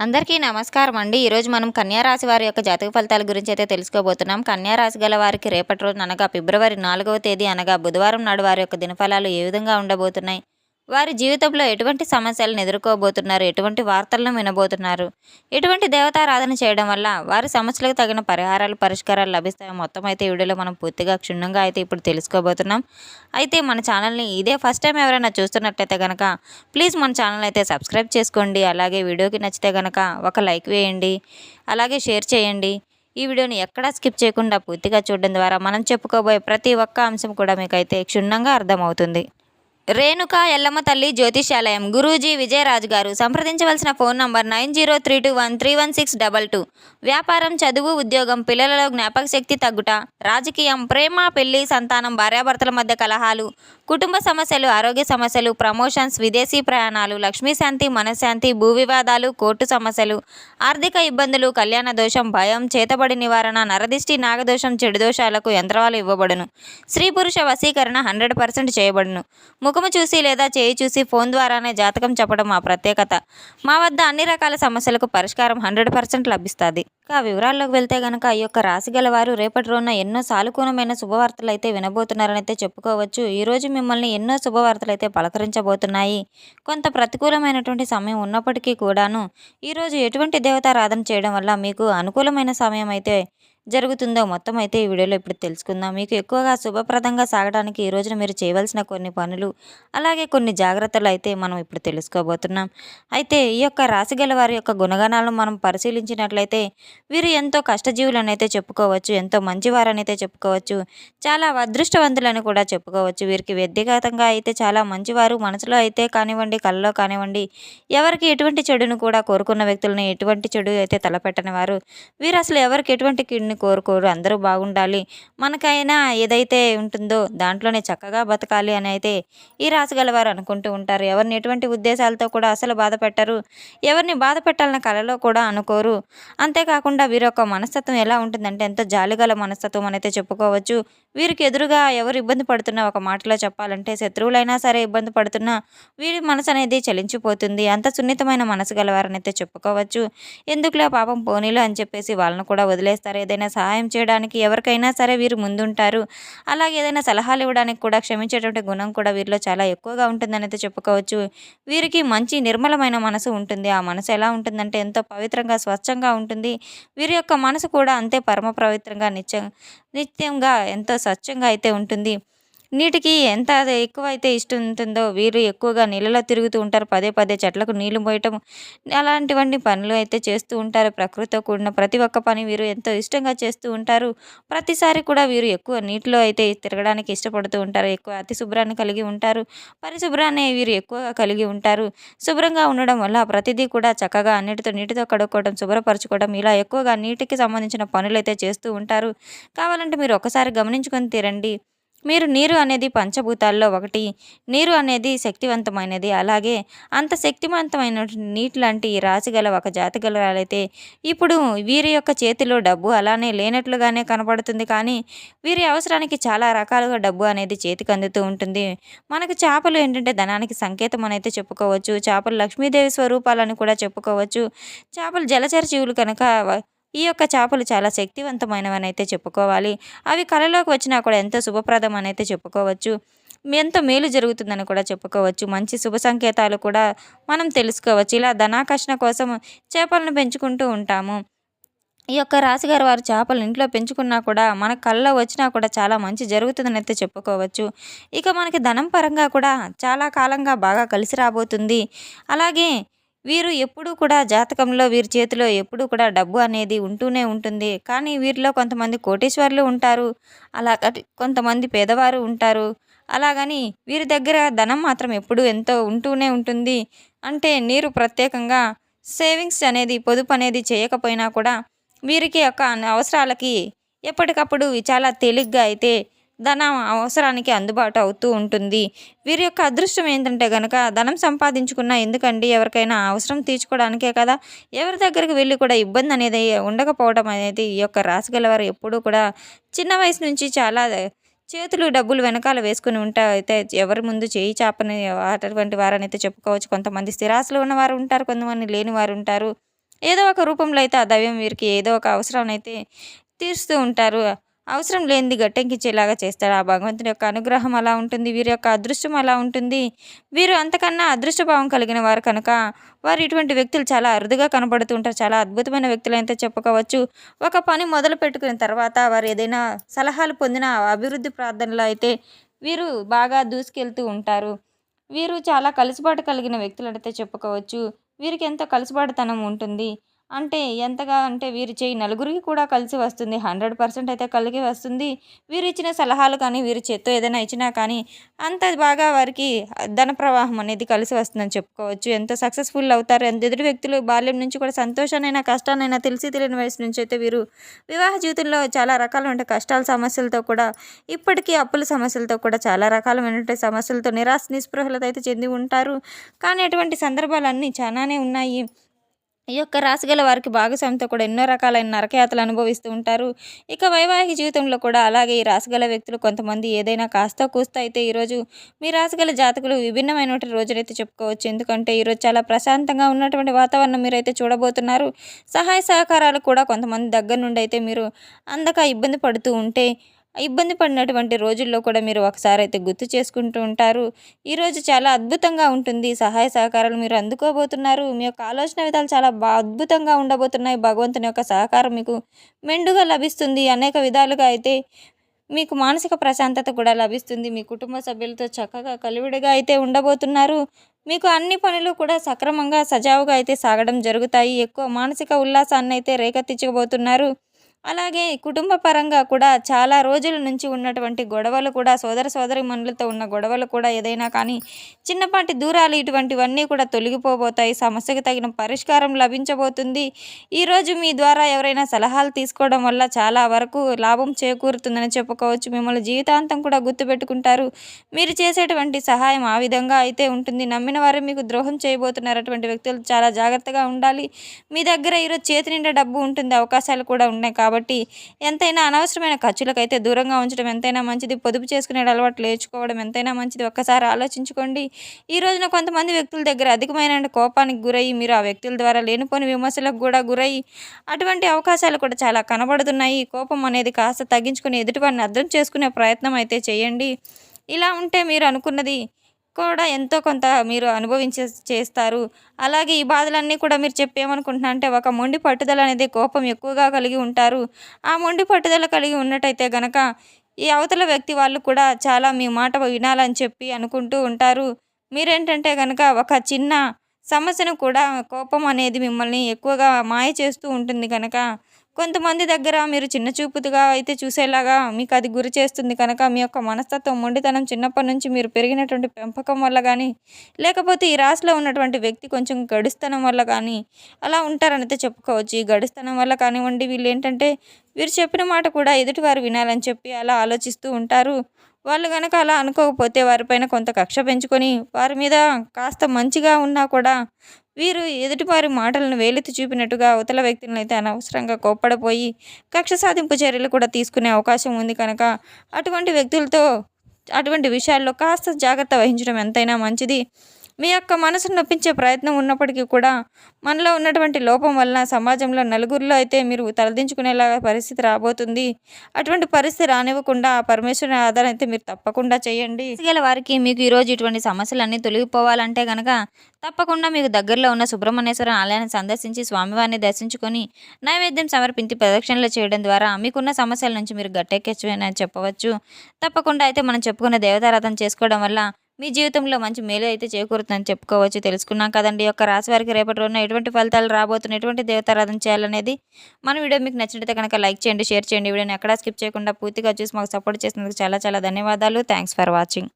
అందరికీ నమస్కారం అండి. ఈరోజు మనం కన్యా రాశి వారి యొక్క జాతక ఫలితాల గురించి అయితే తెలుసుకోబోతున్నాం. కన్యా రాశి గల వారికి రేపటి రోజున అనగా ఫిబ్రవరి 4వ తేదీ అనగా బుధవారం నాడు వారి యొక్క దినఫలాలు ఏ విధంగా ఉండబోతున్నాయి? వారి జీవితంలో ఎటువంటి సమస్యలను ఎదుర్కోబోతున్నారు? ఎటువంటి వార్తలను వినబోతున్నారు? ఎటువంటి దేవతారాధన చేయడం వల్ల వారి సమస్యలకు తగిన పరిహారాలు, పరిష్కారాలు లభిస్తాయో మొత్తం అయితే ఈ వీడియోలో మనం పూర్తిగా క్షుణ్ణంగా అయితే ఇప్పుడు తెలుసుకోబోతున్నాం. అయితే మన ఛానల్ని ఇదే ఫస్ట్ టైం ఎవరైనా చూస్తున్నట్లయితే కనుక ప్లీజ్ మన ఛానల్ అయితే సబ్స్క్రైబ్ చేసుకోండి. అలాగే వీడియోకి నచ్చితే కనుక ఒక లైక్ వేయండి, అలాగే షేర్ చేయండి. ఈ వీడియోని ఎక్కడా స్కిప్ చేయకుండా పూర్తిగా చూడడం ద్వారా మనం చెప్పుకోబోయే ప్రతి ఒక్క అంశం కూడా మీకైతే క్షుణ్ణంగా అర్థమవుతుంది. రేణుక ఎల్లమ్మ తల్లి జ్యోతిష్యాలయం, గురూజీ విజయరాజు గారు. సంప్రదించవలసిన ఫోన్ నంబర్ 9032131622. వ్యాపారం, చదువు, ఉద్యోగం, పిల్లలలో జ్ఞాపక శక్తి తగ్గుట, రాజకీయం, ప్రేమ, పెళ్లి, సంతానం, భార్యాభర్తల మధ్య కలహాలు, కుటుంబ సమస్యలు, ఆరోగ్య సమస్యలు, ప్రమోషన్స్, విదేశీ ప్రయాణాలు, లక్ష్మీశాంతి, మనశ్శాంతి, భూ వివాదాలు, కోర్టు సమస్యలు, ఆర్థిక ఇబ్బందులు, కళ్యాణ దోషం, భయం, చేతబడి నివారణ, నరదిష్టి, నాగదోషం, చెడు దోషాలకు యంత్రాలు ఇవ్వబడును. స్త్రీ పురుష వశీకరణ 100% చేయబడును. ముఖము చూసి లేదా చేయి చూసి ఫోన్ ద్వారానే జాతకం చెప్పడం మా ప్రత్యేకత. మా వద్ద అన్ని రకాల సమస్యలకు పరిష్కారం 100% లభిస్తుంది. ఇంకా వివరాల్లోకి వెళ్తే గనక ఈ యొక్క రాశి గలవారు రేపటి రోజున ఎన్నో సానుకూలమైన శుభవార్తలు అయితే వినబోతున్నారని అయితే చెప్పుకోవచ్చు. ఈరోజు మిమ్మల్ని ఎన్నో శుభవార్తలు అయితే పలకరించబోతున్నాయి. కొంత ప్రతికూలమైనటువంటి సమయం ఉన్నప్పటికీ కూడాను ఈరోజు ఎటువంటి దేవతారాధన చేయడం వల్ల మీకు అనుకూలమైన సమయం అయితే జరుగుతుందో మొత్తం అయితే ఈ వీడియోలో ఇప్పుడు తెలుసుకుందాం. మీకు ఎక్కువగా శుభప్రదంగా సాగడానికి ఈ రోజున మీరు చేయవలసిన కొన్ని పనులు, అలాగే కొన్ని జాగ్రత్తలు అయితే మనం ఇప్పుడు తెలుసుకోబోతున్నాం. అయితే ఈ యొక్క రాశి గల వారి యొక్క గుణగణాలను మనం పరిశీలించినట్లయితే వీరు ఎంతో కష్టజీవులని అయితే చెప్పుకోవచ్చు, ఎంతో మంచివారని అయితే చెప్పుకోవచ్చు, చాలా అదృష్టవంతులని కూడా చెప్పుకోవచ్చు. వీరికి వ్యక్తిగతంగా అయితే చాలా మంచివారు. మనసులో అయితే కానివ్వండి, కళ్ళలో కానివ్వండి, ఎవరికి ఎటువంటి చెడును కూడా కోరుకున్న వ్యక్తులని ఎటువంటి చెడు అయితే తలపెట్టని వారు. వీరు అసలు ఎవరికి ఎటువంటి కీడుని కోరుకోరు. అందరూ బాగుండాలి, మనకైనా ఏదైతే ఉంటుందో దాంట్లోనే చక్కగా బతకాలి అని అయితే ఈ రాశి గలవారు అనుకుంటూ ఉంటారు. ఎవరిని ఎటువంటి ఉద్దేశాలతో కూడా అసలు బాధ పెట్టరు, ఎవరిని బాధ పెట్టాలన్న కలలో కూడా అనుకోరు. అంతేకాకుండా వీరి యొక్క మనస్తత్వం ఎలా ఉంటుందంటే ఎంతో జాలిగల మనస్తత్వం అని అయితే చెప్పుకోవచ్చు. వీరికి ఎదురుగా ఎవరు ఇబ్బంది పడుతున్నా, ఒక మాటలో చెప్పాలంటే శత్రువులైనా సరే ఇబ్బంది పడుతున్నా వీరి మనసు అనేది చలించిపోతుంది. అంత సున్నితమైన మనసు గలవారని అయితే చెప్పుకోవచ్చు. ఎందుకులే పాపం పోనీలు అని చెప్పేసి వాళ్ళను కూడా వదిలేస్తారు. ఏదైనా సహాయం చేయడానికి ఎవరికైనా సరే వీరు ముందుంటారు. అలాగే ఏదైనా సలహాలు ఇవ్వడానికి కూడా క్షమించేటువంటి గుణం కూడా వీరిలో చాలా ఎక్కువగా ఉంటుందని అయితే చెప్పుకోవచ్చు. వీరికి మంచి నిర్మలమైన మనసు ఉంటుంది. ఆ మనసు ఎలా ఉంటుందంటే ఎంతో పవిత్రంగా, స్వచ్ఛంగా ఉంటుంది. వీరి యొక్క మనసు కూడా అంతే పరమ పవిత్రంగా, నిత్యంగా ఎంతో స్వచ్ఛంగా అయితే ఉంటుంది. నీటికి ఎంత ఎక్కువైతే ఇష్టం ఉంటుందో వీరు ఎక్కువగా నీళ్ళలో తిరుగుతూ ఉంటారు. పదే పదే చెట్లకు నీళ్లు పోయటం, అలాంటివన్నీ పనులు అయితే చేస్తూ ఉంటారు. ప్రకృతితో కూడిన ప్రతి ఒక్క పని వీరు ఎంతో ఇష్టంగా చేస్తూ ఉంటారు. ప్రతిసారి కూడా వీరు ఎక్కువ నీటిలో అయితే తిరగడానికి ఇష్టపడుతూ ఉంటారు. ఎక్కువ అతి శుభ్రాన్ని కలిగి ఉంటారు. పరిశుభ్రాన్ని వీరు ఎక్కువగా కలిగి ఉంటారు. శుభ్రంగా ఉండడం వల్ల ప్రతిదీ కూడా చక్కగా నీటితో కడుక్కోవడం, శుభ్రపరచుకోవడం, ఇలా ఎక్కువగా నీటికి సంబంధించిన పనులు అయితే చేస్తూ ఉంటారు. కావాలంటే మీరు ఒకసారి గమనించుకొని తీరండి. నీరు అనేది పంచభూతాల్లో ఒకటి. నీరు అనేది శక్తివంతమైనది. అలాగే అంత శక్తివంతమైన నీటి లాంటి ఈ రాశి గల ఒక జాతి గలవారైతే ఇప్పుడు వీరి యొక్క చేతిలో డబ్బు అలానే లేనట్లుగానే కనపడుతుంది. కానీ వీరి అవసరానికి చాలా రకాలుగా డబ్బు అనేది చేతికి అందుతూ ఉంటుంది. మనకు చేపలు ఏంటంటే ధనానికి సంకేతం అని అయితే చెప్పుకోవచ్చు. చేపలు లక్ష్మీదేవి స్వరూపాలని కూడా చెప్పుకోవచ్చు. చేపలు జలచర జీవులు కనుక ఈ యొక్క చేపలు చాలా శక్తివంతమైనవని అయితే చెప్పుకోవాలి. అవి కళలోకి వచ్చినా కూడా ఎంతో శుభప్రదం అని అయితే చెప్పుకోవచ్చు. ఎంతో మేలు జరుగుతుందని కూడా చెప్పుకోవచ్చు. మంచి శుభ సంకేతాలు కూడా మనం తెలుసుకోవచ్చు. ఇలా ధనాకర్షణ కోసం చేపలను పెంచుకుంటూ ఉంటాము. ఈ యొక్క రాశిగారు వారు చేపలు ఇంట్లో పెంచుకున్నా కూడా మన కళ్ళలో వచ్చినా కూడా చాలా మంచి జరుగుతుందని అయితే చెప్పుకోవచ్చు. ఇక మనకి ధనం పరంగా కూడా చాలా కాలంగా బాగా కలిసి రాబోతుంది. అలాగే వీరు ఎప్పుడూ కూడా జాతకంలో వీరి చేతిలో ఎప్పుడూ కూడా డబ్బు అనేది ఉంటూనే ఉంటుంది. కానీ వీరిలో కొంతమంది కోటీశ్వరులు ఉంటారు, కొంతమంది పేదవారు ఉంటారు. అలాగని వీరి దగ్గర ధనం మాత్రం ఎప్పుడూ ఎంతో ఉంటూనే ఉంటుంది. అంటే నీరు ప్రత్యేకంగా సేవింగ్స్ అనేది, పొదుపు అనేది చేయకపోయినా కూడా వీరికి యొక్క అవసరాలకి ఎప్పటికప్పుడు చాలా తేలిగ్గా అయితే ధనం అవసరానికి అందుబాటు అవుతూ ఉంటుంది. వీరి యొక్క అదృష్టం ఏంటంటే గనక ధనం సంపాదించుకున్న ఎందుకండి, ఎవరికైనా అవసరం తీర్చుకోవడానికే కదా. ఎవరి దగ్గరికి వెళ్ళి కూడా ఇబ్బంది అనేది ఉండకపోవడం అనేది ఈ యొక్క రాశి గలవారు ఎప్పుడూ కూడా చిన్న వయసు నుంచి చాలా చేతులు డబ్బులు వెనకాల వేసుకుని ఉంటా అయితే ఎవరి ముందు చేయి చాపని అటువంటి వారని అయితే చెప్పుకోవచ్చు. కొంతమంది స్థిరాస్తులు ఉన్నవారు ఉంటారు, కొంతమంది లేని వారు ఉంటారు. ఏదో ఒక రూపంలో అయితే ఆ దైవం వీరికి ఏదో ఒక అవసరాన్నైతే తీరుస్తూ ఉంటారు. అవసరం లేనిది గట్టెక్కించేలాగా చేస్తాడు. ఆ భగవంతుని యొక్క అనుగ్రహం అలా ఉంటుంది. వీరి యొక్క అదృష్టం అలా ఉంటుంది. వీరు అంతకన్నా అదృష్టభావం కలిగిన వారు కనుక వారు ఇటువంటి వ్యక్తులు చాలా అరుదుగా కనబడుతూ ఉంటారు. చాలా అద్భుతమైన వ్యక్తులైతే చెప్పుకోవచ్చు. ఒక పని మొదలు పెట్టుకున్న తర్వాత వారు ఏదైనా సలహాలు పొందిన అభివృద్ధి ప్రార్థనలో అయితే వీరు బాగా దూసుకెళ్తూ ఉంటారు. వీరు చాలా కలుసుబాటు కలిగిన వ్యక్తులనైతే చెప్పుకోవచ్చు. వీరికి ఎంతో కలుసుబాటుతనం ఉంటుంది. అంటే ఎంతగా అంటే వీరు చేయి నలుగురికి కూడా కలిసి వస్తుంది. 100% అయితే కలిగి వస్తుంది. వీరిచ్చిన సలహాలు కానీ, వీరి చేత్తో ఏదైనా ఇచ్చినా కానీ అంత బాగా వారికి ధన ప్రవాహం అనేది కలిసి వస్తుందని చెప్పుకోవచ్చు. ఎంతో సక్సెస్‌ఫుల్ అవుతారు. ఎదుటి వ్యక్తులు బాల్యం నుంచి కూడా సంతోషాన్నైనా, కష్టాన్నైనా తెలిసి తెలియని వయసు నుంచి అయితే వీరు వివాహ జీవితంలో చాలా రకాలైన కష్టాల సమస్యలతో కూడా ఇప్పటికీ అప్పుల సమస్యలతో కూడా చాలా రకాలమైనటువంటి సమస్యలతో నిరాశ నిస్పృహలతో అయితే చెంది ఉంటారు. కానీ అటువంటి సందర్భాలన్నీ చాలానే ఉన్నాయి. ఈ యొక్క రాశిగల వారికి భాగస్వామితో కూడా ఎన్నో రకాలైన నరకయాతలు అనుభవిస్తూ ఉంటారు. ఇక వైవాహిక జీవితంలో కూడా అలాగే ఈ రాశిగల వ్యక్తులు కొంతమంది ఏదైనా కాస్తో కూస్తో అయితే ఈరోజు మీ రాశిగల జాతకులు విభిన్నమైనటువంటి రోజునైతే చెప్పుకోవచ్చు. ఎందుకంటే ఈరోజు చాలా ప్రశాంతంగా ఉన్నటువంటి వాతావరణం మీరైతే చూడబోతున్నారు. సహాయ సహకారాలు కూడా కొంతమంది దగ్గర నుండి అయితే మీరు అందక ఇబ్బంది పడుతూ ఉంటే ఇబ్బంది పడినటువంటి రోజుల్లో కూడా మీరు ఒకసారి అయితే గుర్తు చేసుకుంటూ ఉంటారు. ఈరోజు చాలా అద్భుతంగా ఉంటుంది. సహాయ సహకారాలు మీరు అందుకోబోతున్నారు. మీ యొక్క ఆలోచన విధాలు చాలా అద్భుతంగా ఉండబోతున్నాయి. భగవంతుని యొక్క సహకారం మీకు మెండుగా లభిస్తుంది. అనేక విధాలుగా అయితే మీకు మానసిక ప్రశాంతత కూడా లభిస్తుంది. మీ కుటుంబ సభ్యులతో చక్కగా కలివిడిగా అయితే ఉండబోతున్నారు. మీకు అన్ని పనులు కూడా సక్రమంగా సజావుగా అయితే సాగడం జరుగుతాయి. ఎక్కువ మానసిక ఉల్లాసాన్ని అయితే రేకెత్తించబోతున్నారు. అలాగే కుటుంబ పరంగా కూడా చాలా రోజుల నుంచి ఉన్నటువంటి గొడవలు కూడా సోదరీమణులతో ఉన్న గొడవలు కూడా ఏదైనా కానీ చిన్నపాటి దూరాలు ఇటువంటివన్నీ కూడా తొలగిపోబోతాయి. సమస్యకు తగిన పరిష్కారం లభించబోతుంది. ఈరోజు మీ ద్వారా ఎవరైనా సలహాలు తీసుకోవడం వల్ల చాలా వరకు లాభం చేకూరుతుందని చెప్పుకోవచ్చు. మిమ్మల్ని జీవితాంతం కూడా గుర్తుపెట్టుకుంటారు. మీరు చేసేటువంటి సహాయం ఆ విధంగా అయితే ఉంటుంది. నమ్మిన వారు మీకు ద్రోహం చేయబోతున్నారు. అటువంటి వ్యక్తులు చాలా జాగ్రత్తగా ఉండాలి. మీ దగ్గర ఈరోజు చేతి నిండా డబ్బు ఉంటుంది. అవకాశాలు కూడా ఉన్నాయి కాబట్టి ఎంతైనా అనవసరమైన ఖర్చులకైతే దూరంగా ఉంచడం ఎంతైనా మంచిది. పొదుపు చేసుకునే అలవాటు నేర్చుకోవడం ఎంతైనా మంచిది. ఒక్కసారి ఆలోచించుకోండి. ఈ రోజున కొంతమంది వ్యక్తుల దగ్గర అధికమైన కోపానికి గురయ్యి మీరు ఆ వ్యక్తుల ద్వారా లేనిపోని విమర్శలకు కూడా గురయ్యి అటువంటి అవకాశాలు కూడా చాలా కనబడుతున్నాయి. కోపం అనేది కాస్త తగ్గించుకుని ఎదుటివారిని అర్థం చేసుకునే ప్రయత్నం అయితే చేయండి. ఇలా ఉంటే మీరు అనుకున్నది కూడా ఎంతో కొంత మీరు చేస్తారు. అలాగే ఈ బాధలన్నీ కూడా మీరు చెప్పేమనుకుంటున్నా అంటే ఒక మొండి పట్టుదల అనేది కోపం ఎక్కువగా కలిగి ఉంటారు. ఆ మొండి పట్టుదల కలిగి ఉన్నట్టయితే గనక ఈ అవతల వ్యక్తి వాళ్ళు కూడా చాలా మీ మాట వినాలని చెప్పి అనుకుంటూ ఉంటారు. మీరేంటంటే గనక ఒక చిన్న సమస్యను కూడా కోపం అనేది మిమ్మల్ని ఎక్కువగా మాయ చేస్తూ ఉంటుంది కనుక కొంతమంది దగ్గర మీరు చిన్న చూపుగా అయితే చూసేలాగా మీకు అది గురి చేస్తుంది కనుక మీ యొక్క మనస్తత్వం మొండితనం చిన్నప్పటి నుంచి మీరు పెరిగినటువంటి పెంపకం వల్ల కానీ లేకపోతే ఈ రాశిలో ఉన్నటువంటి వ్యక్తి కొంచెం గడుస్తనం వల్ల కానీ అలా ఉంటారని అయితే చెప్పుకోవచ్చు. ఈ గడుస్తనం వల్ల కానివ్వండి వీళ్ళు ఏంటంటే వీరు చెప్పిన మాట కూడా ఎదుటివారు వినాలని చెప్పి అలా ఆలోచిస్తూ ఉంటారు. వాళ్ళు గనక అలా అనుకోకపోతే వారిపైన కొంత కక్ష పెంచుకొని వారి మీద కాస్త మంచిగా ఉన్నా కూడా వీరు ఎదుటివారి మాటలను వేలెత్తి చూపినట్టుగా అవతల వ్యక్తులను అయితే అనవసరంగా కోప్పడిపోయి కక్ష సాధింపు చర్యలు కూడా తీసుకునే అవకాశం ఉంది కనుక అటువంటి వ్యక్తులతో అటువంటి విషయాల్లో కాస్త జాగ్రత్త వహించడం ఎంతైనా మంచిది. మీ యొక్క మనసును నొప్పించే ప్రయత్నం ఉన్నప్పటికీ కూడా మనలో ఉన్నటువంటి లోపం వలన సమాజంలో నలుగురిలో అయితే మీరు తలదించుకునేలా పరిస్థితి రాబోతుంది. అటువంటి పరిస్థితి రానివ్వకుండా ఆ పరమేశ్వరుని ఆధారం అయితే మీరు తప్పకుండా చేయండి. గల వారికి మీకు ఈరోజు ఇటువంటి సమస్యలన్నీ తొలగిపోవాలంటే కనుక తప్పకుండా మీకు దగ్గరలో ఉన్న సుబ్రహ్మణ్యేశ్వర ఆలయాన్ని సందర్శించి స్వామివారిని దర్శించుకొని నైవేద్యం సమర్పించి ప్రదక్షిణలు చేయడం ద్వారా మీకున్న సమస్యల నుంచి మీరు గట్టెక్కచ్చని చెప్పవచ్చు. తప్పకుండా అయితే మనం చెప్పుకున్న దేవతారాధన చేసుకోవడం వల్ల మీ జీవితంలో మంచి మేలు అయితే చేకూరుతుందని చెప్పుకోవచ్చు. తెలుసుకున్నాం కదండి. యొక్క రాశి వారికి రేపటి రోజున ఎటువంటి ఫలితాలు రాబోతున్నాయి, ఎటువంటి దేవతారాధన చేయాలనేది మన వీడియో మీకు నచ్చినట్లయితే కనుక లైక్ చేయండి, షేర్ చేయండి. వీడియోని ఎక్కడా స్కిప్ చేయకుండా పూర్తిగా చూసి మాకు సపోర్ట్ చేసినందుకు చాలా చాలా ధన్యవాదాలు. Thanks for watching.